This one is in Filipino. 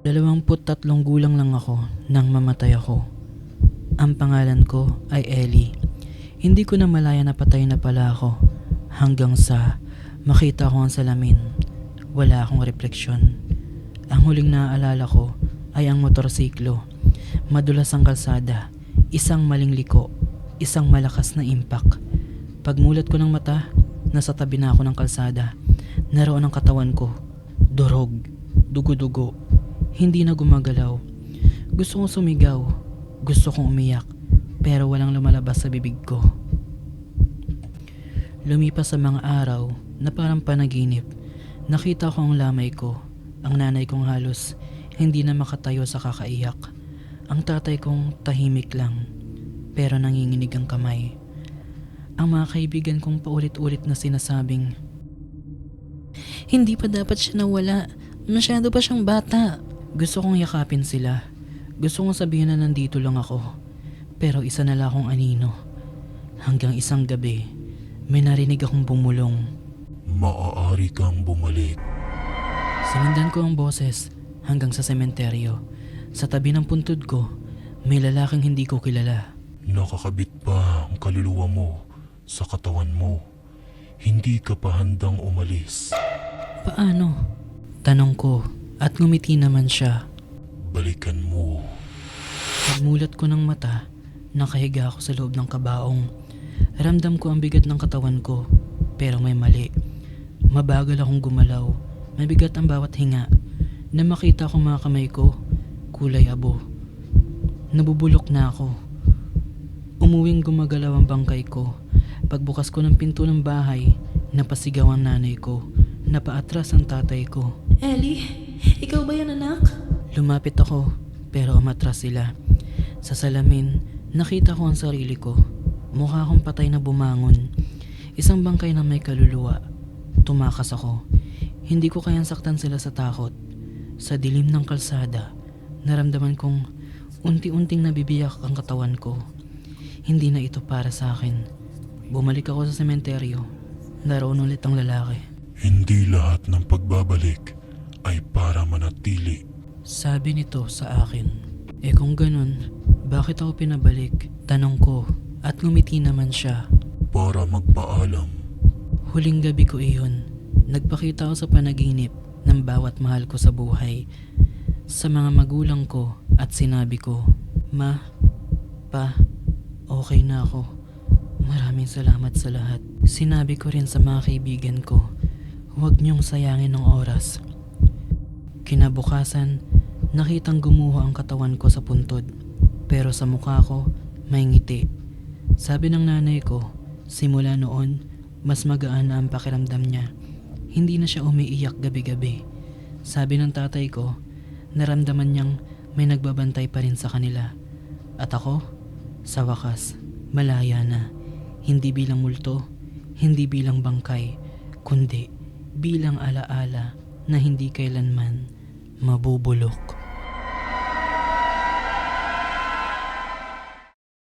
23 gulang lang ako nang mamatay ako. Ang pangalan ko ay Ellie. Hindi ko na malaya na patay na pala ako hanggang sa makita ko ang salamin. Wala akong refleksyon. Ang huling naaalala ko ay ang motorsiklo. Madulas ang kalsada, isang maling liko, isang malakas na impact. Pagmulat ko ng mata, nasa tabi na ako ng kalsada. Naroon ang katawan ko, durog, dugo-dugo. Hindi na gumagalaw. Gusto kong sumigaw. Gusto kong umiyak. Pero walang lumalabas sa bibig ko. Lumipas sa mga araw na parang panaginip. Nakita ko ang lamay ko. Ang nanay kong halos hindi na makatayo sa kakaiyak. Ang tatay kong tahimik lang. Pero nanginginig ang kamay. Ang mga kaibigan kong paulit-ulit na sinasabing, "Hindi pa dapat siya nawala. Masyado pa siyang bata." Gusto kong yakapin sila. Gusto kong sabihin na nandito lang ako. Pero isa na lang akong anino. Hanggang isang gabi, may narinig akong bumulong. Maaari kang bumalik. Sinundan ko ang boses hanggang sa sementeryo. Sa tabi ng puntod ko, may lalaking hindi ko kilala. Nakakabit pa ang kaluluwa mo sa katawan mo. Hindi ka pa handang umalis. Paano? Tanong ko at ngumiti naman siya. Balikan mo. Pagmulat ko ng mata, nakahiga ako sa loob ng kabaong. Ramdam ko ang bigat ng katawan ko, pero may mali. Mabagal akong gumalaw, mabigat ang bawat hinga. Na makita ko mga kamay ko, kulay abo. Nabubulok na ako. Umuwing gumagalaw ang bangkay ko. Pagbukas ko ng pinto ng bahay, napasigaw ang nanay ko. Napaatras ang tatay ko. Ellie, ikaw ba yan anak? Lumapit ako, pero umatras sila. Sa salamin, nakita ko ang sarili ko. Mukha akong patay na bumangon. Isang bangkay na may kaluluwa. Tumakas ako. Hindi ko kayang saktan sila sa takot. Sa dilim ng kalsada, naramdaman kong unti-unting nabibiyak ang katawan ko. Hindi na ito para sa akin. Bumalik ako sa sementeryo. Naroon ulit ang lalaki. Hindi lahat ng pagbabalik ay para manatili. Sabi nito sa akin. Kung ganun, bakit ako pinabalik? Tanong ko at ngumiti naman siya. Para magpaalam. Huling gabi ko iyon. Nagpakita ako sa panaginip ng bawat mahal ko sa buhay. Sa mga magulang ko at sinabi ko, "Ma, Pa, okay na ako. Maraming salamat sa lahat." Sinabi ko rin sa mga kaibigan ko, huwag niyong sayangin ng oras. Kinabukasan, nakitang gumuho ang katawan ko sa puntod. Pero sa mukha ko, may ngiti. Sabi ng nanay ko, simula noon, mas magaan na ang pakiramdam niya. Hindi na siya umiiyak gabi-gabi. Sabi ng tatay ko, naramdaman niyang may nagbabantay pa rin sa kanila. At ako, sa wakas, malaya na. Hindi bilang multo, hindi bilang bangkay, kundi bilang alaala na hindi kailanman mabubulok.